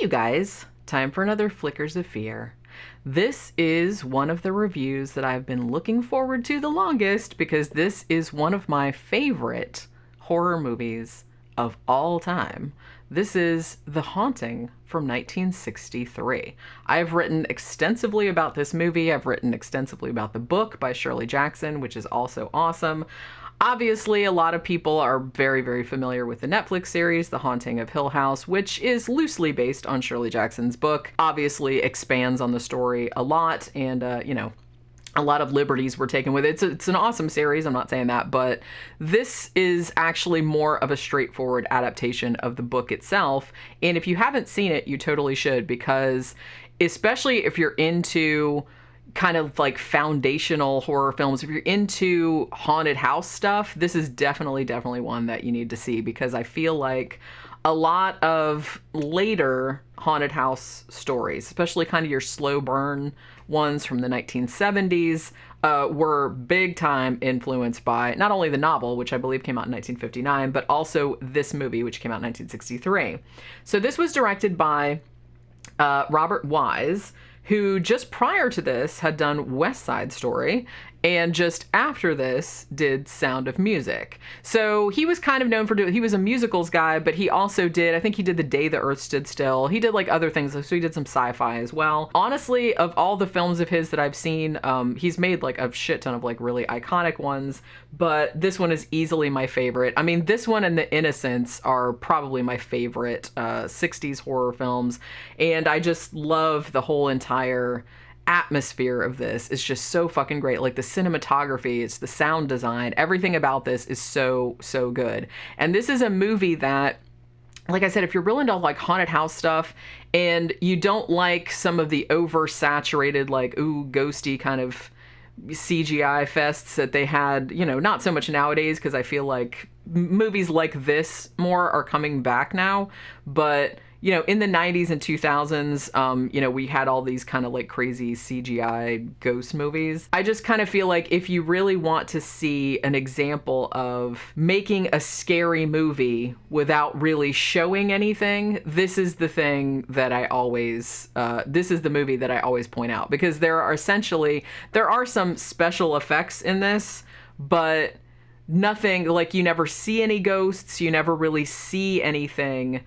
you guys, time for another Flickers of Fear. This is one of the reviews that I've been looking forward to the longest because this is one of my favorite horror movies of all time. This is The Haunting from 1963. I've written extensively about this movie. I've written extensively about the book by Shirley Jackson, which is also awesome. Obviously, a lot of people are very, very familiar with the Netflix series, The Haunting of Hill House, which is loosely based on Shirley Jackson's book. Obviously expands on the story a lot, and, a lot of liberties were taken with it. It's an awesome series, I'm not saying that, but this is actually more of a straightforward adaptation of the book itself. And if you haven't seen it, you totally should, because especially if you're into kind of like foundational horror films, if you're into haunted house stuff, this is definitely one that you need to see, because I feel like a lot of later haunted house stories, especially kind of your slow burn ones from the 1970s, were big time influenced by not only the novel, which I believe came out in 1959, but also this movie, which came out in 1963. So this was directed by Robert Wise, who just prior to this had done West Side Story, and just after this did Sound of Music. So he was kind of known for he was a musicals guy, but he also did, I think he did The Day the Earth Stood Still. He did like other things, so he did some sci-fi as well. Honestly, of all the films of his that I've seen, he's made like a shit ton of like really iconic ones, but this one is easily my favorite. I mean, this one and The Innocents are probably my favorite 60s horror films, and I just love the whole entire atmosphere of this. Is just so fucking great. Like the cinematography, it's the sound design, everything about this is so good. And this is a movie that, like I said, if you're real into like haunted house stuff and you don't like some of the oversaturated, like, ooh, ghosty kind of CGI fests that they had, not so much nowadays, because I feel like movies like this more are coming back now, but in the 90s and 2000s, we had all these kind of like crazy CGI ghost movies. I just kind of feel like if you really want to see an example of making a scary movie without really showing anything, this is the thing that this is the movie that I always point out, because there are some special effects in this, but nothing, like you never see any ghosts, you never really see anything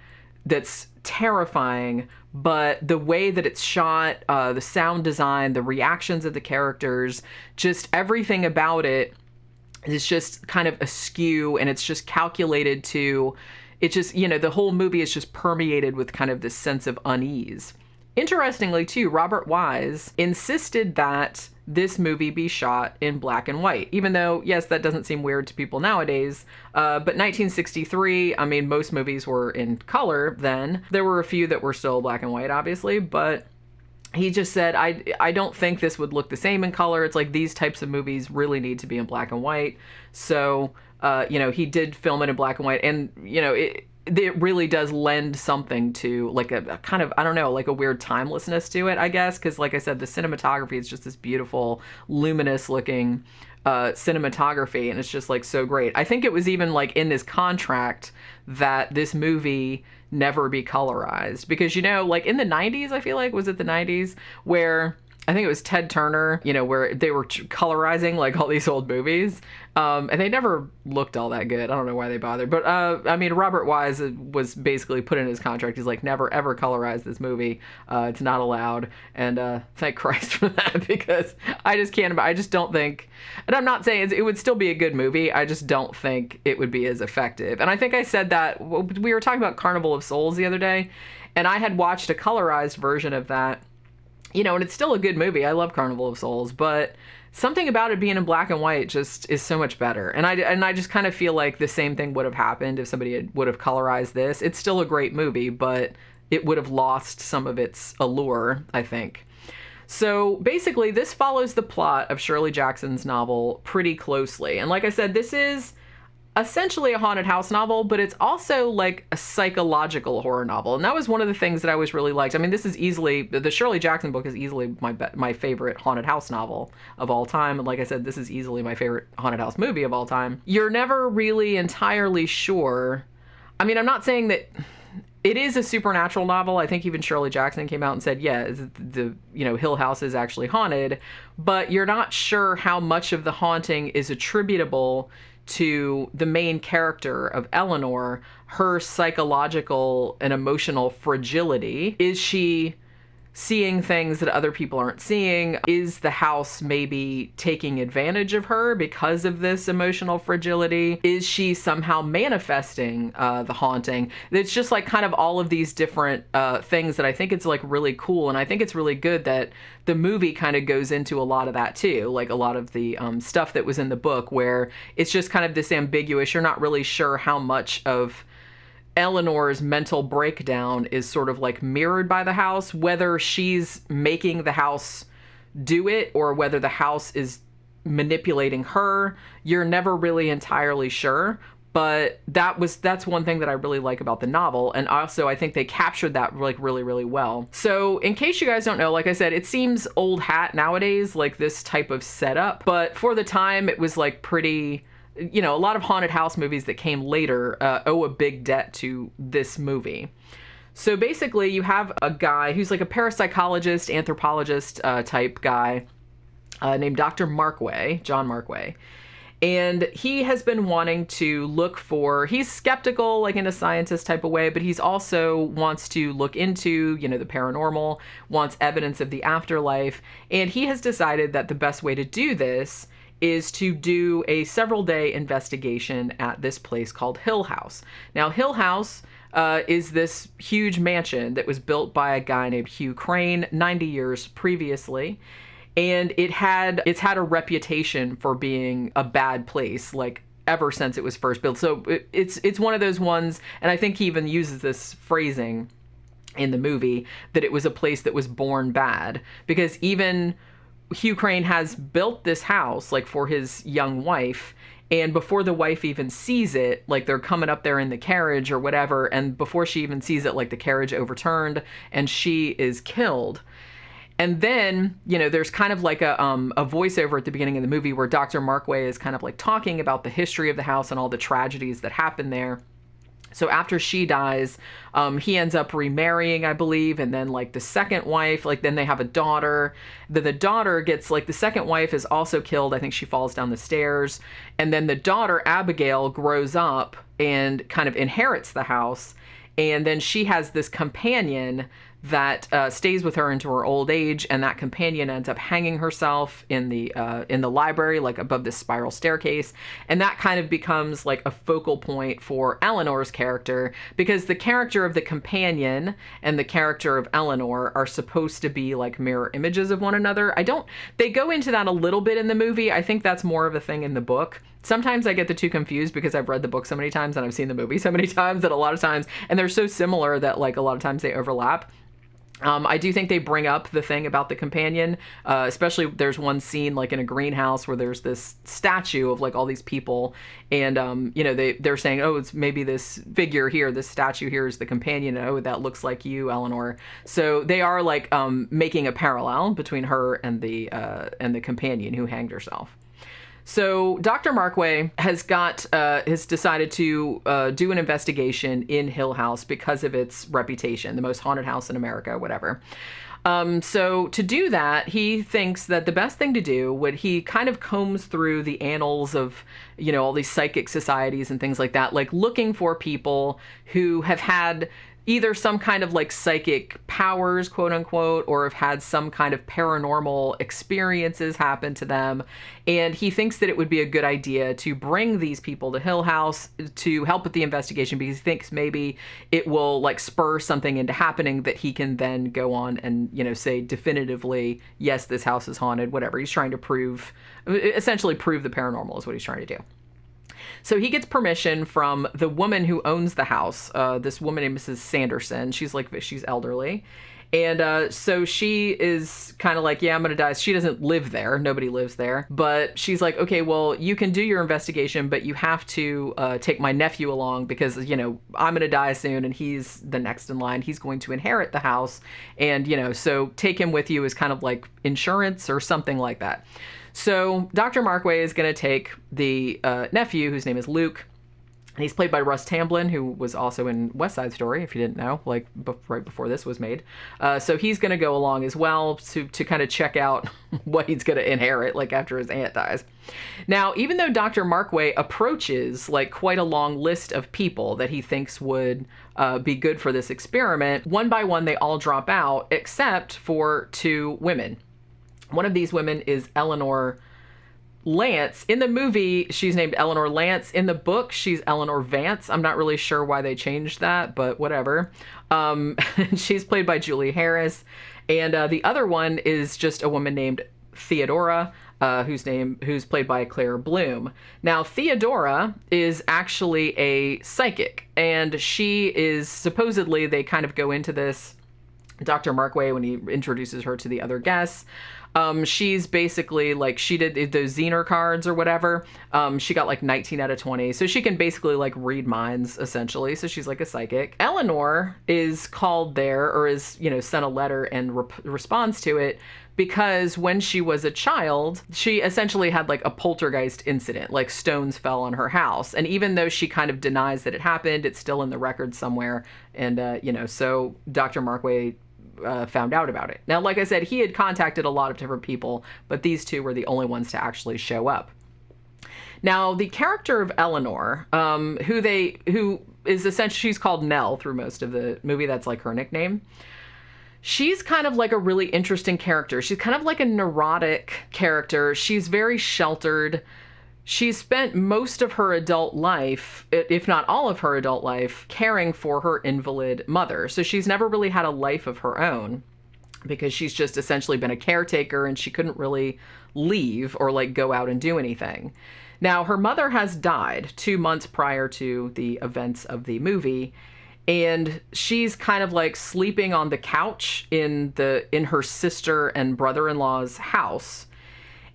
that's terrifying, but the way that it's shot, the sound design, the reactions of the characters, just everything about it is just kind of askew, and it's just calculated to, the whole movie is just permeated with kind of this sense of unease. Interestingly, too, Robert Wise insisted that this movie be shot in black and white, even though, yes, that doesn't seem weird to people nowadays. But 1963, I mean, most movies were in color then. There were a few that were still black and white, obviously, but he just said, I don't think this would look the same in color. It's like these types of movies really need to be in black and white. So, he did film it in black and white, and, it really does lend something to like a kind of, I don't know, like a weird timelessness to it, I guess, because like I said, the cinematography is just this beautiful, luminous looking cinematography, and it's just like so great. I think it was even like in this contract that this movie never be colorized, because like in the 90s, I feel like, was it the 90s, where I think it was Ted Turner, where they were colorizing like all these old movies, and they never looked all that good. I don't know why they bothered, but I mean, Robert Wise was basically put in his contract. He's like, never ever colorize this movie. It's not allowed. And thank Christ for that, because I just don't think, and I'm not saying it would still be a good movie, I just don't think it would be as effective. And I think I said that, we were talking about Carnival of Souls the other day, and I had watched a colorized version of that. And it's still a good movie. I love Carnival of Souls, but something about it being in black and white just is so much better. And I just kind of feel like the same thing would have happened if somebody would have colorized this. It's still a great movie, but it would have lost some of its allure, I think. So basically, this follows the plot of Shirley Jackson's novel pretty closely. And like I said, this is essentially a haunted house novel, but it's also like a psychological horror novel. And that was one of the things that I always really liked. I mean, this is easily, the Shirley Jackson book is easily my favorite haunted house novel of all time. And like I said, this is easily my favorite haunted house movie of all time. You're never really entirely sure. I mean, I'm not saying that it is a supernatural novel. I think even Shirley Jackson came out and said, yeah, Hill House is actually haunted, but you're not sure how much of the haunting is attributable to the main character of Eleanor, her psychological and emotional fragility. Is she seeing things that other people aren't seeing? Is the house maybe taking advantage of her because of this emotional fragility? Is she somehow manifesting the haunting? It's just like kind of all of these different things that I think it's like really cool. And I think it's really good that the movie kind of goes into a lot of that too. Like a lot of the stuff that was in the book where it's just kind of this ambiguous, you're not really sure how much of Eleanor's mental breakdown is sort of like mirrored by the house, whether she's making the house do it or whether the house is manipulating her. You're never really entirely sure, but that's one thing that I really like about the novel. And also I think they captured that like really, really well. So in case you guys don't know, like I said, it seems old hat nowadays, like this type of setup, but for the time it was like pretty, a lot of haunted house movies that came later owe a big debt to this movie. So basically you have a guy who's like a parapsychologist, anthropologist type guy named Dr. Markway, John Markway. And he has been wanting to look for, he's skeptical, like in a scientist type of way, but he's also wants to look into, the paranormal, wants evidence of the afterlife. And he has decided that the best way to do this is to do a several-day investigation at this place called Hill House. Now, Hill House is this huge mansion that was built by a guy named Hugh Crane 90 years previously, and it's had a reputation for being a bad place, like ever since it was first built. So it's one of those ones, and I think he even uses this phrasing in the movie, that it was a place that was born bad, because even Hugh Crane has built this house like for his young wife, and before the wife even sees it, like they're coming up there in the carriage or whatever, and before she even sees it, like the carriage overturned and she is killed. And then, there's kind of like a voiceover at the beginning of the movie where Dr. Markway is kind of like talking about the history of the house and all the tragedies that happened there. So after she dies, he ends up remarrying, I believe, and then like the second wife, like then they have a daughter. Then the daughter gets, like the second wife is also killed. I think she falls down the stairs. And then the daughter, Abigail, grows up and kind of inherits the house. And then she has this companion that stays with her into her old age, and that companion ends up hanging herself in the library, like above this spiral staircase, and that kind of becomes like a focal point for Eleanor's character, because the character of the companion and the character of Eleanor are supposed to be like mirror images of one another. They go into that a little bit in the movie. I think that's more of a thing in the book. Sometimes I get the two confused because I've read the book so many times and I've seen the movie so many times that a lot of times, and they're so similar that like a lot of times they overlap. I do think they bring up the thing about the companion, especially there's one scene like in a greenhouse where there's this statue of like all these people, and they're saying, oh, it's maybe this figure here, this statue here is the companion, and oh, that looks like you, Eleanor. So they are like making a parallel between her and the companion who hanged herself. So Dr. Markway has decided to do an investigation in Hill House because of its reputation, the most haunted house in America, whatever. So to do that, he thinks that the best thing to do, when he kind of combs through the annals of, all these psychic societies and things like that, like looking for people who have had either some kind of like psychic powers, quote unquote, or have had some kind of paranormal experiences happen to them. And he thinks that it would be a good idea to bring these people to Hill House to help with the investigation, because he thinks maybe it will like spur something into happening that he can then go on and, say definitively, yes, this house is haunted, whatever. He's trying to essentially prove the paranormal is what he's trying to do. So he gets permission from the woman who owns the house, this woman named Mrs. Sanderson. She's elderly. And so she is kind of like, yeah, I'm going to die. She doesn't live there. Nobody lives there. But she's like, okay, well, you can do your investigation, but you have to take my nephew along because, I'm going to die soon and he's the next in line. He's going to inherit the house. And, so take him with you as kind of like insurance or something like that. So Dr. Markway is going to take the nephew, whose name is Luke, And he's played by Russ Tamblyn, who was also in West Side Story, if you didn't know, like right before this was made. So he's going to go along as well to kind of check out what he's going to inherit, like after his aunt dies. Now, even though Dr. Markway approaches like quite a long list of people that he thinks would be good for this experiment, one by one they all drop out except for 2 women. One of these women is Eleanor Lance. In the movie, she's named Eleanor Lance. In the book, she's Eleanor Vance. I'm not really sure why they changed that, but whatever. She's played by Julie Harris. And the other one is just a woman named Theodora, who's played by Claire Bloom. Now, Theodora is actually a psychic, and she is supposedly, they kind of go into this, Dr. Markway, when he introduces her to the other guests, she's basically like, she did those Zener cards or whatever. She got like 19 out of 20. So she can basically like read minds essentially. So she's like a psychic. Eleanor is called there, or is, sent a letter and responds to it because when she was a child, she essentially had like a poltergeist incident, like stones fell on her house. And even though she kind of denies that it happened, it's still in the record somewhere. And, so Dr. Markway found out about it. Now, like I said, he had contacted a lot of different people, but these 2 were the only ones to actually show up. Now, the character of Eleanor, who is essentially, she's called Nell through most of the movie. That's like her nickname. She's kind of like a really interesting character. She's kind of like a neurotic character. She's very sheltered. She spent most of her adult life, if not all of her adult life, caring for her invalid mother. So she's never really had a life of her own because she's just essentially been a caretaker and she couldn't really leave or like go out and do anything. Now, her mother has died 2 months prior to the events of the movie, and she's kind of like sleeping on the couch in her sister and brother-in-law's house.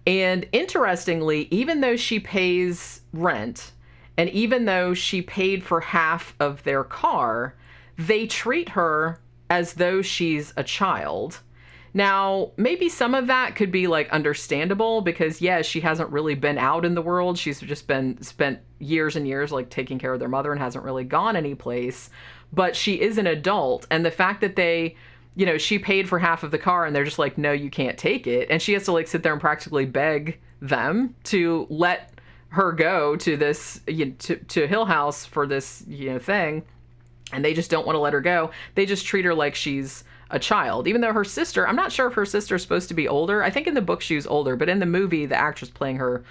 And interestingly, even though she pays rent, and even though she paid for half of their car, they treat her as though she's a child. Now, maybe some of that could be like understandable because, yeah, she hasn't really been out in the world. She's just spent years and years like taking care of their mother and hasn't really gone anyplace. But she is an adult, and the fact that they, she paid for half of the car and they're just like, no, you can't take it. And she has to like sit there and practically beg them to let her go to this, to Hill House for this, thing. And they just don't want to let her go. They just treat her like she's a child, even though her sister, I'm not sure if her sister's supposed to be older. I think in the book she was older, but in the movie, the actress playing her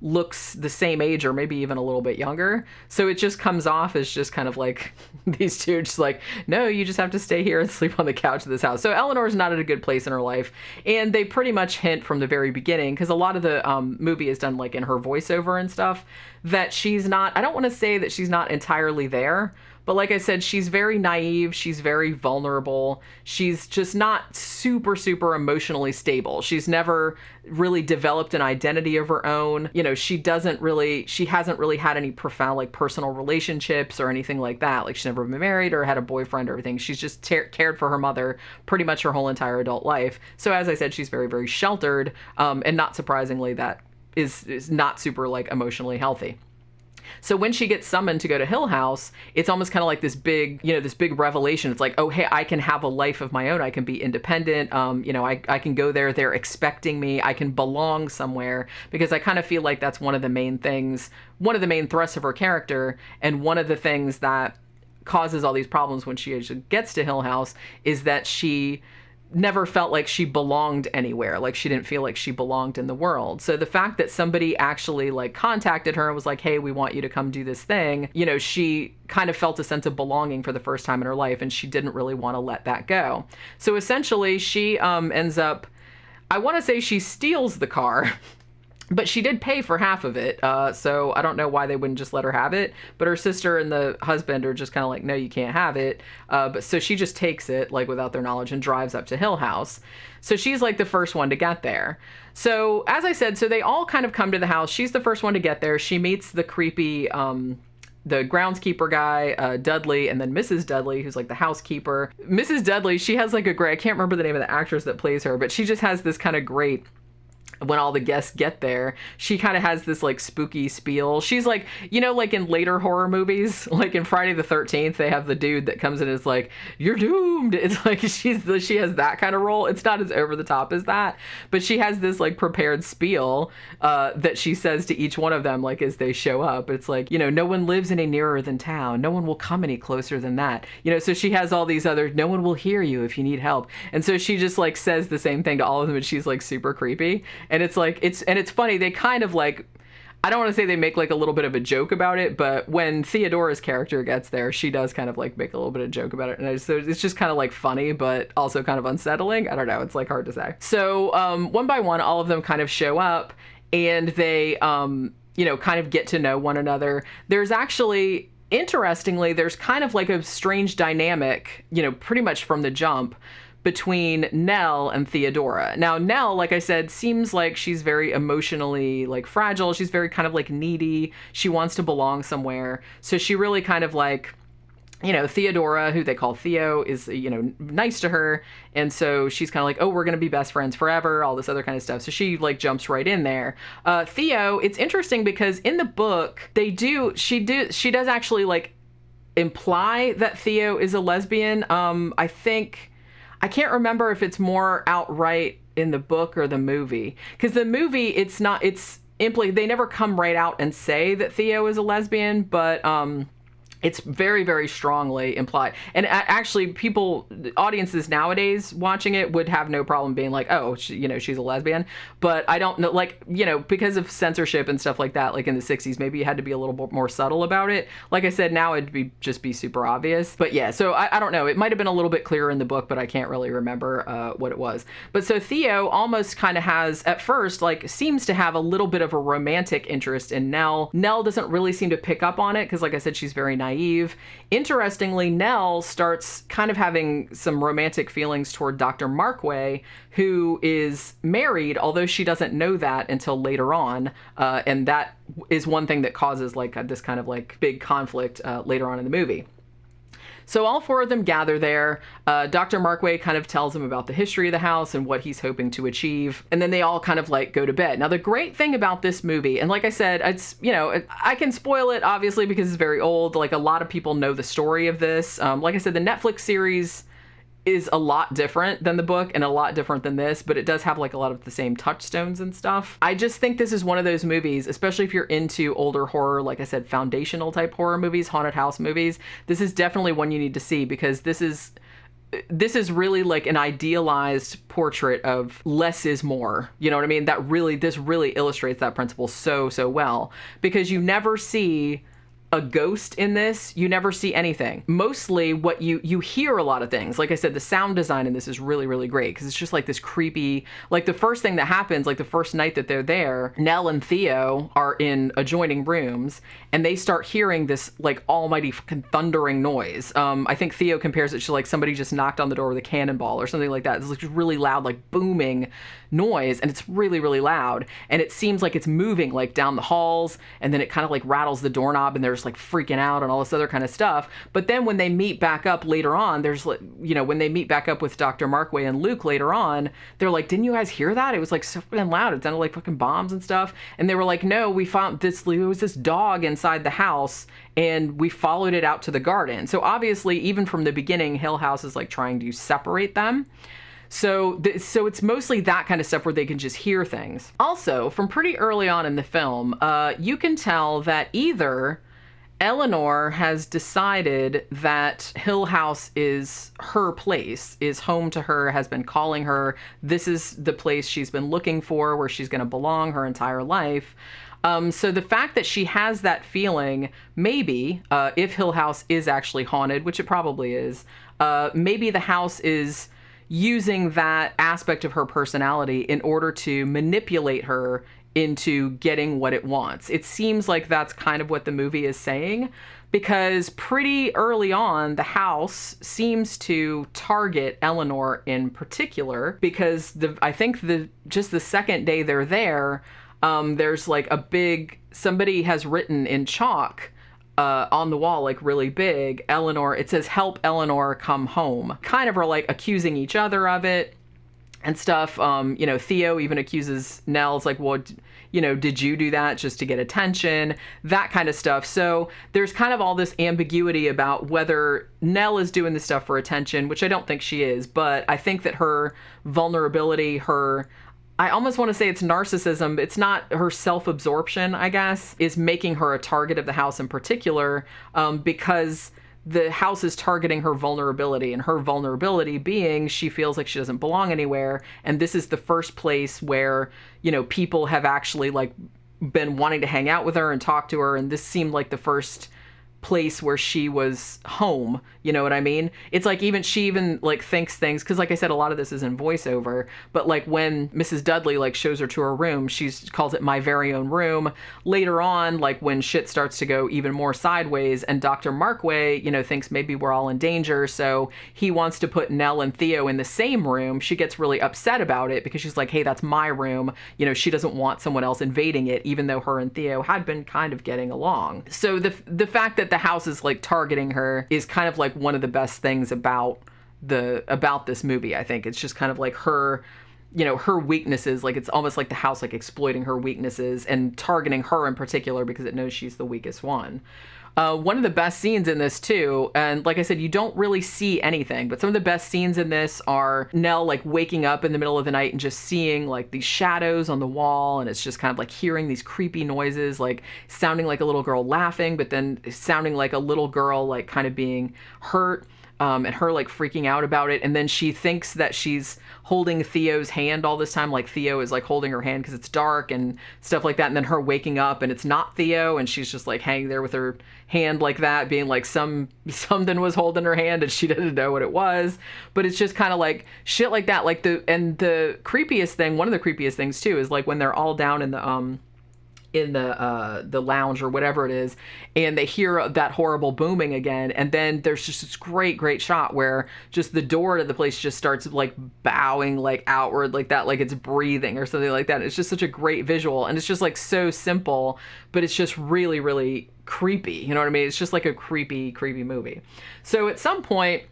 looks the same age or maybe even a little bit younger. So it just comes off as just kind of like these 2 just like, no, you just have to stay here and sleep on the couch of this house. So Eleanor's not at a good place in her life. And they pretty much hint from the very beginning, because a lot of the movie is done like in her voiceover and stuff, that she's not, I don't want to say that she's not entirely there, but like I said, she's very naive. She's very vulnerable. She's just not super, super emotionally stable. She's never really developed an identity of her own. She hasn't really had any profound like personal relationships or anything like that. Like she's never been married or had a boyfriend or everything. She's just cared for her mother pretty much her whole entire adult life. So as I said, she's very, very sheltered. And not surprisingly, that is not super like emotionally healthy. So when she gets summoned to go to Hill House, it's almost kind of like this big, this big revelation. It's like, oh, hey, I can have a life of my own. I can be independent. I can go there. They're expecting me. I can belong somewhere, because I kind of feel like that's one of the main things, one of the main thrusts of her character. And one of the things that causes all these problems when she actually gets to Hill House is that she never felt like she belonged anywhere. Like she didn't feel like she belonged in the world. So the fact that somebody actually like contacted her and was like, hey, we want you to come do this thing, she kind of felt a sense of belonging for the first time in her life, and she didn't really want to let that go. So essentially she ends up, I want to say she steals the car. But she did pay for half of it, so I don't know why they wouldn't just let her have it. But her sister and the husband are just kind of like, no, you can't have it. But so she just takes it, like, without their knowledge, and drives up to Hill House. So she's, like, the first one to get there. So, as I said, so they all kind of come to the house. She's the first one to get there. She meets the creepy, the groundskeeper guy, Dudley, and then Mrs. Dudley, who's, like, the housekeeper. Mrs. Dudley, she has, like, a great, I can't remember the name of the actress that plays her, but she just has this kind of great when all the guests get there, she kind of has this like spooky spiel. She's like, you know, like in later horror movies, like in Friday the 13th, they have the dude that comes in and is like, you're doomed. It's like she has that kind of role. It's not as over the top as that, but she has this like prepared spiel that she says to each one of them, like as they show up. It's like, you know, no one lives any nearer than town. No one will come any closer than that. You know, so she has all these other, no one will hear you if you need help. And so she just like says the same thing to all of them, and she's like super creepy. And it's like, it's funny. They kind of like, I don't want to say they make like a little bit of a joke about it, but when Theodora's character gets there, she does kind of like make a little bit of joke about it. And so it's just kind of like funny, but also kind of unsettling. I don't know. It's like hard to say. So one by one, all of them kind of show up, and they, you know, kind of get to know one another. There's actually, interestingly, there's kind of like a strange dynamic, you know, pretty much from the jump, between Nell and Theodora. Now, Nell, like I said, seems like she's very emotionally like fragile. She's very kind of like needy. She wants to belong somewhere. So she really kind of like, you know, Theodora, who they call Theo, is, you know, nice to her. And so she's kind of like, oh, we're going to be best friends forever, all this other kind of stuff. So she like jumps right in there. Theo, it's interesting because in the book, she does actually like imply that Theo is a lesbian. I can't remember if it's more outright in the book or the movie. Because the movie, it's they never come right out and say that Theo is a lesbian, but it's very, very strongly implied. And actually, audiences nowadays watching it would have no problem being like, oh, you know, she's a lesbian. But I don't know, like, you know, because of censorship and stuff like that, like in the 60s, maybe you had to be a little bit more subtle about it. Like I said, now it'd just be super obvious. But yeah, so I don't know. It might have been a little bit clearer in the book, but I can't really remember what it was. But so Theo almost kind of has, at first, like, seems to have a little bit of a romantic interest in Nell. Nell doesn't really seem to pick up on it because, like I said, she's very naive. Interestingly, Nell starts kind of having some romantic feelings toward Dr. Markway, who is married, although she doesn't know that until later on. And that is one thing that causes like this kind of like big conflict later on in the movie. So all four of them gather there. Dr. Markway kind of tells them about the history of the house and what he's hoping to achieve. And then they all kind of like go to bed. Now, the great thing about this movie, and like I said, it's, you know, I can spoil it obviously because it's very old. Like a lot of people know the story of this. Like I said, the Netflix series is a lot different than the book and a lot different than this, but it does have like a lot of the same touchstones and stuff. I just think this is one of those movies, especially if you're into older horror, like I said, foundational type horror movies, haunted house movies. This is definitely one you need to see because this is really like an idealized portrait of less is more. You know what I mean? This really illustrates that principle so well, because you never see a ghost in this. You never see anything. Mostly what you hear a lot of things. Like I said, the sound design in this is really, really great because it's just like this creepy, like the first thing that happens, like the first night that they're there, Nell and Theo are in adjoining rooms and they start hearing this like almighty fucking thundering noise. I think Theo compares it to like somebody just knocked on the door with a cannonball or something like that. It's like really loud, like booming noise, and it's really, really loud, and it seems like it's moving like down the halls, and then it kind of like rattles the doorknob and they're just like freaking out and all this other kind of stuff. But then when they meet back up later on, there's like, you know, when they meet back up with Dr. Markway and Luke later on, they're like, didn't you guys hear that? It was like so fucking loud. It sounded like fucking bombs and stuff. And they were like, no, we found this, there was this dog inside the house and we followed it out to the garden. So obviously, even from the beginning, Hill House is like trying to separate them. So it's mostly that kind of stuff where they can just hear things. Also, from pretty early on in the film, you can tell that either Eleanor has decided that Hill House is her place, is home to her, has been calling her. This is the place she's been looking for, where she's going to belong her entire life. So the fact that she has that feeling, maybe, if Hill House is actually haunted, which it probably is, maybe the house is using that aspect of her personality in order to manipulate her into getting what it wants. It seems like that's kind of what the movie is saying, because pretty early on, the house seems to target Eleanor in particular, because I think just the second day they're there, there's like somebody has written in chalk on the wall, like really big, Eleanor, it says, "Help Eleanor come home." Kind of are like accusing each other of it. and stuff. Theo even accuses Nell. It's like, well, did you do that just to get attention? That kind of stuff. So there's kind of all this ambiguity about whether Nell is doing this stuff for attention, which I don't think she is, but I think that her vulnerability, I almost want to say it's narcissism. It's not her self-absorption, I guess, is making her a target of the house in particular, because the house is targeting her vulnerability, and her vulnerability being she feels like she doesn't belong anywhere. And this is the first place where, people have actually like been wanting to hang out with her and talk to her. And this seemed like the first place where she was home. You know what I mean? It's like she even like thinks things, because like I said, a lot of this is in voiceover, but like when Mrs. Dudley like shows her to her room, she calls it my very own room. Later on, like when shit starts to go even more sideways and Dr. Markway, thinks maybe we're all in danger, so he wants to put Nell and Theo in the same room, she gets really upset about it because she's like, hey, that's my room. She doesn't want someone else invading it, even though her and Theo had been kind of getting along. So the fact that the house is like targeting her is kind of like one of the best things about this movie. I think it's just kind of like her weaknesses. Like it's almost like the house like exploiting her weaknesses and targeting her in particular because it knows she's the weakest one. One of the best scenes in this too, and like I said, you don't really see anything, but some of the best scenes in this are Nell like waking up in the middle of the night and just seeing like these shadows on the wall, and it's just kind of like hearing these creepy noises, like sounding like a little girl laughing, but then sounding like a little girl like kind of being hurt. And her like freaking out about it. And then she thinks that she's holding Theo's hand all this time. Like Theo is like holding her hand because it's dark and stuff like that. And then her waking up and it's not Theo. And she's just like hanging there with her hand like that, being like something was holding her hand and she didn't know what it was. But it's just kind of like shit like that. Like the creepiest thing, one of the creepiest things too, is like when they're all down in the lounge or whatever it is, and they hear that horrible booming again, and then there's just this great shot where just the door to the place just starts like bowing like outward like that, like it's breathing or something like that. It's just such a great visual, and it's just like so simple, but it's just really creepy. You know what I mean? It's just like a creepy movie. So at some point,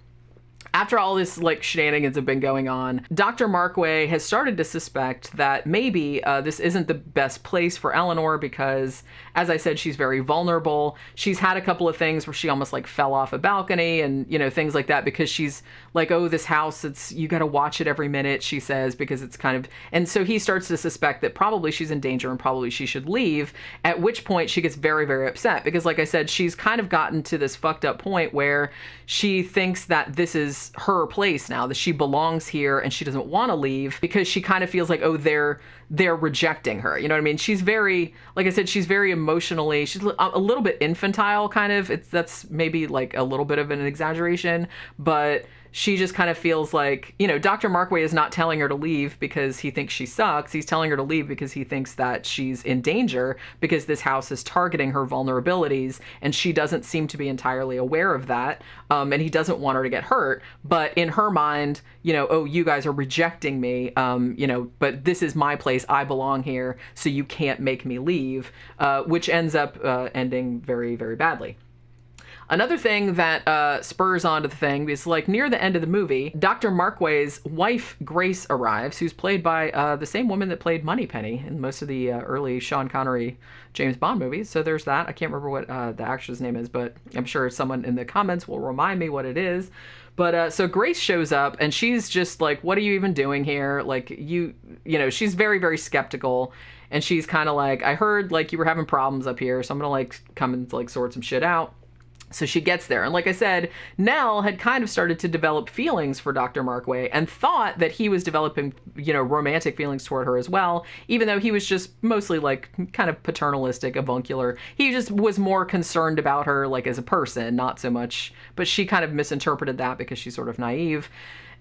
after all this like shenanigans have been going on, Dr. Markway has started to suspect that maybe this isn't the best place for Eleanor because, as I said, she's very vulnerable. She's had a couple of things where she almost like fell off a balcony and, things like that, because she's like, oh, this house, you got to watch it every minute, she says, because it's kind of, and so he starts to suspect that probably she's in danger and probably she should leave, at which point she gets very upset because, like I said, she's kind of gotten to this fucked up point where she thinks that this is her place now, that she belongs here and she doesn't want to leave because she kind of feels like, oh, they're rejecting her. You know what I mean? She's very, like I said, she's very emotionally, she's a little bit infantile kind of. That's maybe like a little bit of an exaggeration, but she just kind of feels like, Dr. Markway is not telling her to leave because he thinks she sucks. He's telling her to leave because he thinks that she's in danger because this house is targeting her vulnerabilities, and she doesn't seem to be entirely aware of that. And he doesn't want her to get hurt. But in her mind, oh, you guys are rejecting me, but this is my place. I belong here, so you can't make me leave, which ends up ending very badly. Another thing that spurs onto the thing is, like, near the end of the movie, Dr. Markway's wife, Grace, arrives, who's played by the same woman that played Moneypenny in most of the early Sean Connery James Bond movies. So there's that. I can't remember what the actress name is, but I'm sure someone in the comments will remind me what it is. But so Grace shows up, and she's just like, what are you even doing here? Like, she's very skeptical. And she's kind of like, I heard, like, you were having problems up here, so I'm going to, like, come and, like, sort some shit out. So she gets there. And like I said, Nell had kind of started to develop feelings for Dr. Markway and thought that he was developing, romantic feelings toward her as well, even though he was just mostly like kind of paternalistic, avuncular. He just was more concerned about her like as a person, not so much, but she kind of misinterpreted that because she's sort of naive.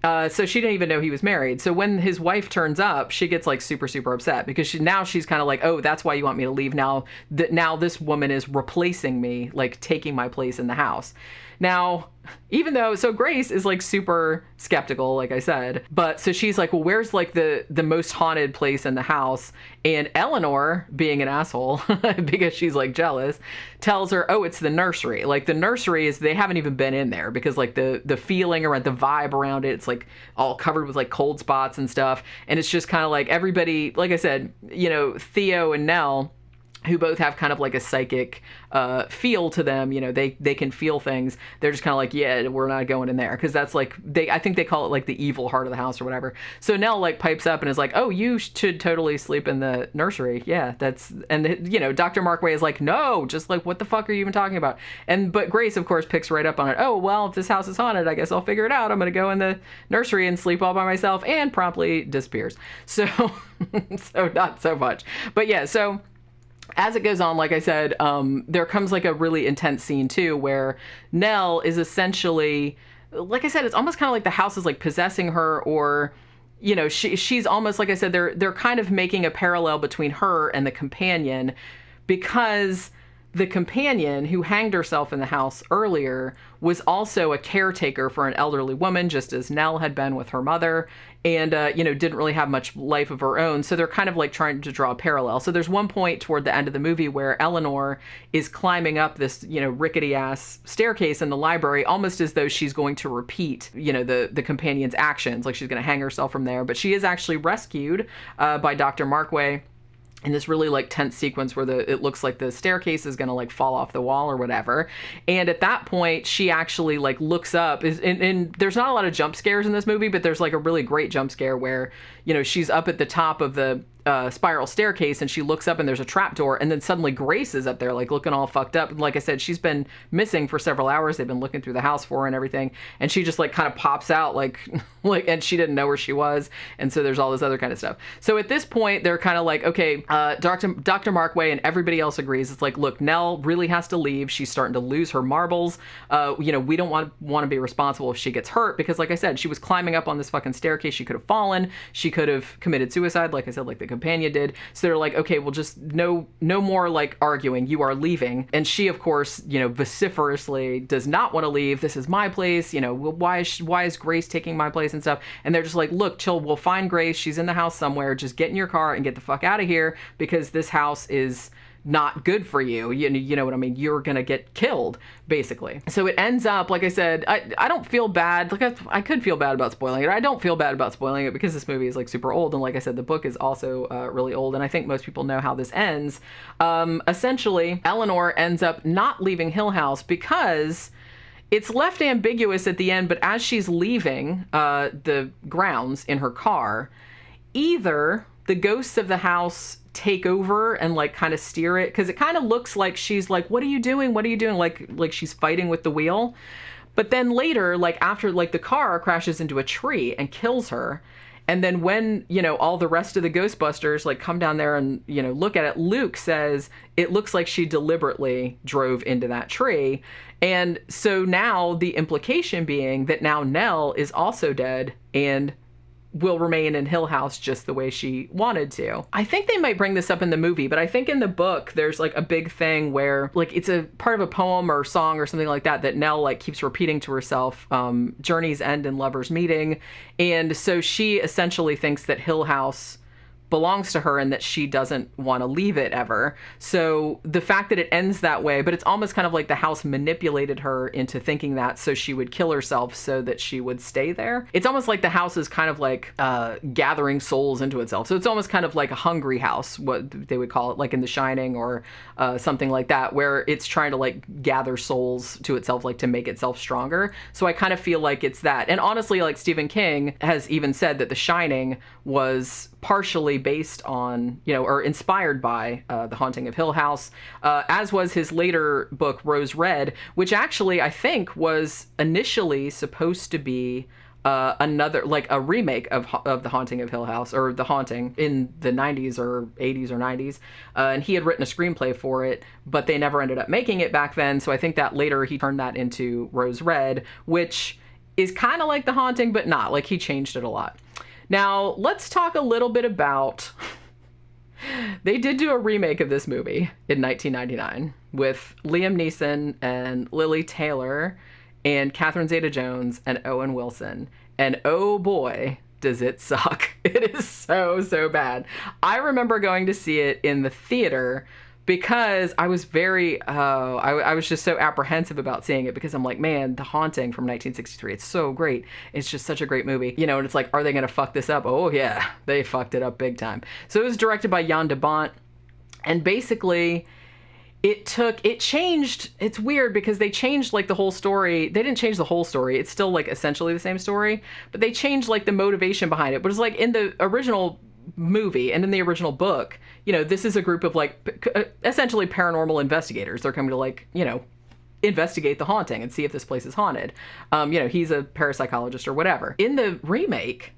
So she didn't even know he was married. So when his wife turns up, she gets like super upset because she's kind of like, oh, that's why you want me to leave now. Now this woman is replacing me, like taking my place in the house. Now, even though, so Grace is like super skeptical, like I said, but so she's like, well, where's like the most haunted place in the house? And Eleanor, being an asshole, because she's like jealous, tells her, oh, it's the nursery. Like the nursery is, they haven't even been in there because like the feeling around, the vibe around it, it's like all covered with like cold spots and stuff. And it's just kind of like everybody, like I said, you know, Theo and Nell, who both have kind of like a psychic feel to them, you know, they can feel things. They're just kind of like, yeah, we're not going in there, because that's like, I think they call it like the evil heart of the house or whatever. So Nell like pipes up and is like, oh, you should totally sleep in the nursery. Yeah, that's, and you know, Dr. Markway is like, no, just like, what the fuck are you even talking about? But Grace, of course, picks right up on it. Oh, well, if this house is haunted, I guess I'll figure it out. I'm gonna go in the nursery and sleep all by myself, and promptly disappears. So, so not so much. But yeah, so as it goes on, like I said, there comes like a really intense scene too, where Nell is essentially, like I said, it's almost kind of like the house is like possessing her, or, you know, she's almost, like I said, they're kind of making a parallel between her and the companion, because the companion who hanged herself in the house earlier was also a caretaker for an elderly woman, just as Nell had been with her mother, and, you know, didn't really have much life of her own. So they're kind of like trying to draw a parallel. So there's one point toward the end of the movie where Eleanor is climbing up this, you know, rickety ass staircase in the library, almost as though she's going to repeat, you know, the companion's actions, like she's going to hang herself from there. But she is actually rescued by Dr. Markway in this really like tense sequence where it looks like the staircase is gonna like fall off the wall or whatever. And at that point, she actually like looks up, and there's not a lot of jump scares in this movie, but there's like a really great jump scare where, you know, she's up at the top of the spiral staircase, and she looks up and there's a trap door, and then suddenly Grace is up there like looking all fucked up. And like I said, she's been missing for several hours. They've been looking through the house for her and everything, and she just like kind of pops out like and she didn't know where she was, and so there's all this other kind of stuff. So at this point, they're kind of like, okay, Dr. Markway and everybody else agrees. It's like, look, Nell really has to leave. She's starting to lose her marbles. You know, we don't want to be responsible if she gets hurt, because like I said, she was climbing up on this fucking staircase. She could have fallen. She could have committed suicide, like I said, like the companion did. So they're like, okay, well, just no more like arguing. You are leaving. And she, of course, you know, vociferously does not want to leave. This is my place. You know, why is Grace taking my place and stuff? And they're just like, look, chill. We'll find Grace. She's in the house somewhere. Just get in your car and get the fuck out of here, because this house is not good for you. You know what I mean? You're gonna get killed, basically. So it ends up, like I said, I don't feel bad. Like I could feel bad about spoiling it. I don't feel bad about spoiling it, because this movie is like super old, and like I said, the book is also really old, and I think most people know how this ends. Essentially, Eleanor ends up not leaving Hill House because it's left ambiguous at the end, but as she's leaving the grounds in her car, either the ghosts of the house take over and like kind of steer it, because it kind of looks like she's like, what are you doing, like she's fighting with the wheel. But then later, like after like the car crashes into a tree and kills her, and then when, you know, all the rest of the Ghostbusters like come down there and, you know, look at it, Luke says it looks like she deliberately drove into that tree. And so now the implication being that now Nell is also dead and will remain in Hill House just the way she wanted to. I think they might bring this up in the movie, but I think in the book there's like a big thing where like it's a part of a poem or song or something like that Nell like keeps repeating to herself, journeys end in lovers meeting. And so she essentially thinks that Hill House belongs to her and that she doesn't want to leave it ever. So the fact that it ends that way, but it's almost kind of like the house manipulated her into thinking that so she would kill herself so that she would stay there. It's almost like the house is kind of like gathering souls into itself. So it's almost kind of like a hungry house, what they would call it, like in The Shining or something like that, where it's trying to like gather souls to itself, like to make itself stronger. So I kind of feel like it's that. And honestly, like Stephen King has even said that The Shining was partially based on, you know, or inspired by The Haunting of Hill House, as was his later book, Rose Red, which actually I think was initially supposed to be another, like a remake of The Haunting of Hill House, or The Haunting, in the 90s or 80s or 90s. And he had written a screenplay for it, but they never ended up making it back then. So I think that later he turned that into Rose Red, which is kind of like The Haunting, but not. Like he changed it a lot. Now, let's talk a little bit about... They did do a remake of this movie in 1999 with Liam Neeson and Lily Taylor and Catherine Zeta-Jones and Owen Wilson. And oh boy, does it suck. It is so bad. I remember going to see it in the theater because I was I was just so apprehensive about seeing it because I'm like, man, The Haunting from 1963, it's so great. It's just such a great movie. You know, and it's like, are they going to fuck this up? Oh yeah, they fucked it up big time. So it was directed by Jan de Bont, and basically it changed. It's weird because they changed like the whole story. They didn't change the whole story. It's still like essentially the same story, but they changed like the motivation behind it. But it's like in the original movie and in the original book, you know, this is a group of like essentially paranormal investigators. They're coming to like, you know, investigate the haunting and see if this place is haunted. You know, he's a parapsychologist or whatever. In the remake,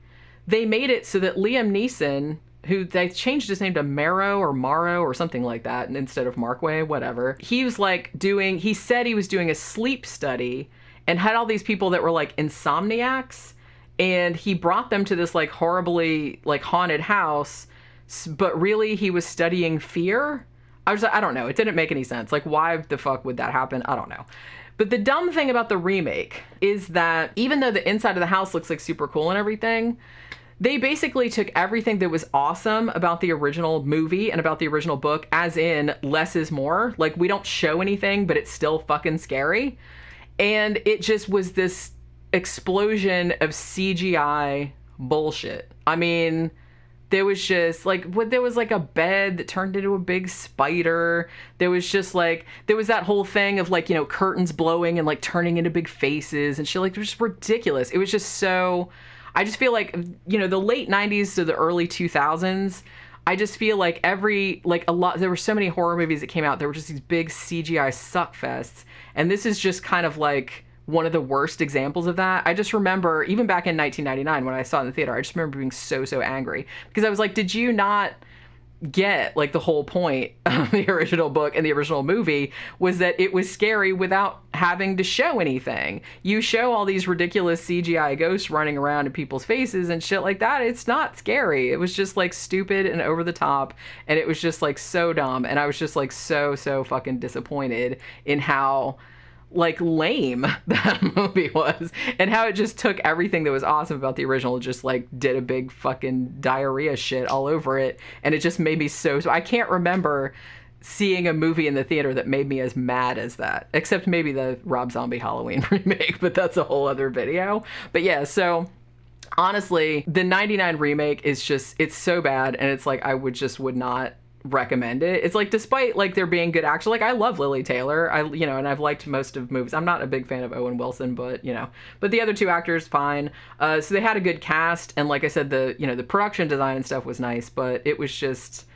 they made it so that Liam Neeson, who they changed his name to Marrow or something like that, and instead of Markway, whatever. He was like he said he was doing a sleep study and had all these people that were like insomniacs, and he brought them to this like horribly like haunted house, but really he was studying fear. I was like, I don't know. It didn't make any sense. Like, why the fuck would that happen? I don't know. But the dumb thing about the remake is that even though the inside of the house looks like super cool and everything, they basically took everything that was awesome about the original movie and about the original book, as in less is more. Like, we don't show anything, but it's still fucking scary. And it just was this explosion of CGI bullshit. I mean, there was just like, there was like a bed that turned into a big spider. There was just like, there was that whole thing of like, you know, curtains blowing and like turning into big faces and shit. Like, it was just ridiculous. It was just so, I just feel like, you know, the late 90s to the early 2000s, I just feel like there were so many horror movies that came out. There were just these big CGI suck fests. And this is just kind of like one of the worst examples of that. I just remember, even back in 1999 when I saw it in the theater, I just remember being so angry because I was like, did you not get like the whole point of the original book and the original movie was that it was scary without having to show anything? You show all these ridiculous CGI ghosts running around in people's faces and shit like that. It's not scary. It was just like stupid and over the top, and it was just like so dumb, and I was just like so fucking disappointed in how like lame that movie was, and how it just took everything that was awesome about the original, just like did a big fucking diarrhea shit all over it, and it just made me so I can't remember seeing a movie in the theater that made me as mad as that, except maybe the Rob Zombie Halloween remake, but that's a whole other video. But yeah, so honestly, the 99 remake is just, it's so bad, and it's like I would not recommend it. It's like, despite like there being good action, like I love Lily Taylor, and I've liked most of movies. I'm not a big fan of Owen Wilson, but the other two actors fine. So they had a good cast, and like I said, the production design and stuff was nice, but it was just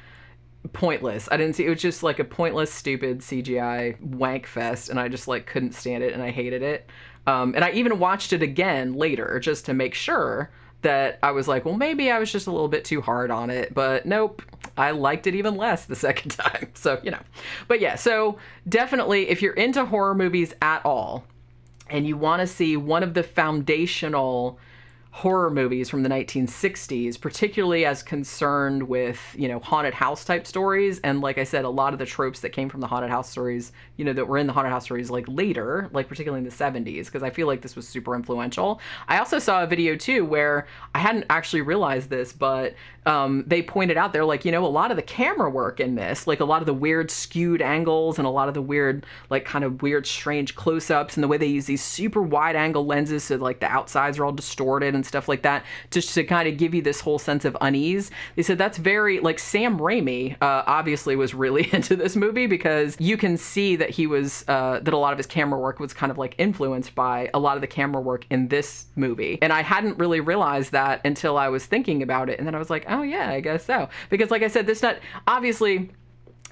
pointless. It was just like a pointless, stupid CGI wank fest, and I just like couldn't stand it, and I hated it. And I even watched it again later just to make sure that I was like, well, maybe I was just a little bit too hard on it, but nope, I liked it even less the second time. So, but yeah, so definitely if you're into horror movies at all and you want to see one of the foundational horror movies from the 1960s, particularly as concerned with, haunted house type stories. And like I said, a lot of the tropes that came from the haunted house stories, that were in the haunted house stories like later, like particularly in the 70s, because I feel like this was super influential. I also saw a video too where I hadn't actually realized this, but they pointed out, they're like, a lot of the camera work in this, like a lot of the weird skewed angles and a lot of the weird, like kind of weird, strange close-ups, and the way they use these super wide angle lenses so like the outsides are all distorted and stuff like that, just to kind of give you this whole sense of unease. They said that's very, like, Sam Raimi obviously was really into this movie, because you can see that he was, that a lot of his camera work was kind of like influenced by a lot of the camera work in this movie. And I hadn't really realized that until I was thinking about it. And then I was like, oh yeah, I guess so. Because like I said, this not, obviously,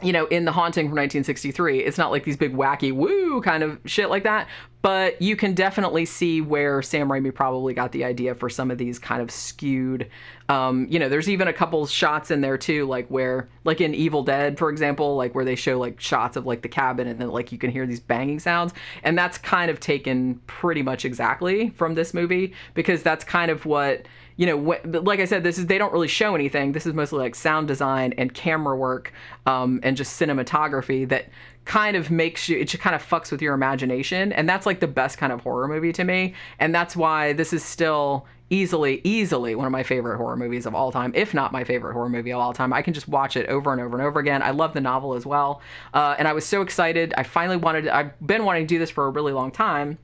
in The Haunting from 1963, it's not like these big wacky woo kind of shit like that, but you can definitely see where Sam Raimi probably got the idea for some of these kind of skewed, there's even a couple shots in there too, like where, like in Evil Dead, for example, like where they show like shots of like the cabin and then like you can hear these banging sounds, and that's kind of taken pretty much exactly from this movie, because that's kind of what, like I said, they don't really show anything. This is mostly like sound design and camera work, and just cinematography that kind of makes you, it just kind of fucks with your imagination. And that's like the best kind of horror movie to me. And that's why this is still easily one of my favorite horror movies of all time, if not my favorite horror movie of all time. I can just watch it over and over and over again. I love the novel as well. And I was so excited. I've been wanting to do this for a really long time,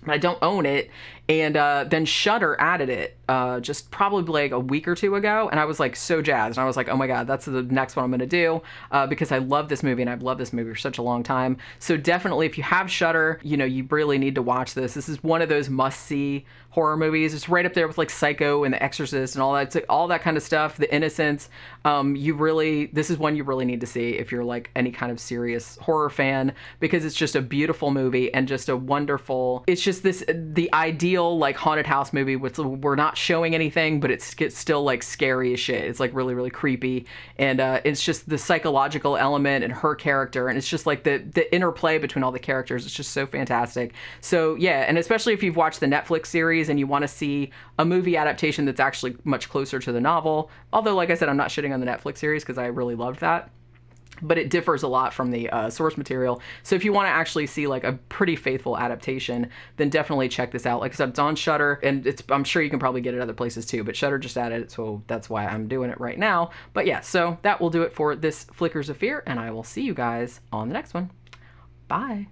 but I don't own it. And then Shudder added it just probably like a week or two ago. And I was like so jazzed. And I was like, oh my God, that's the next one I'm going to do because I love this movie and I've loved this movie for such a long time. So definitely if you have Shudder, you know, you really need to watch this. This is one of those must-see horror movies. It's right up there with like Psycho and The Exorcist and all that. It's like all that kind of stuff. The Innocents. This is one you really need to see if you're like any kind of serious horror fan, because it's just a beautiful movie and just a wonderful, it's just the ideal like haunted house movie with, we're not showing anything, but it's still like scary as shit. It's like really, really creepy. And it's just the psychological element and her character. And it's just like the interplay between all the characters. It's just so fantastic. So yeah. And especially if you've watched the Netflix series and you want to see a movie adaptation that's actually much closer to the novel. Although, like I said, I'm not shitting on the Netflix series because I really loved that. But it differs a lot from the source material. So if you want to actually see like a pretty faithful adaptation, then definitely check this out. Like I said, it's on Shudder, and I'm sure you can probably get it other places too, but Shudder just added it, so that's why I'm doing it right now. But yeah, so that will do it for this Flickers of Fear, and I will see you guys on the next one. Bye.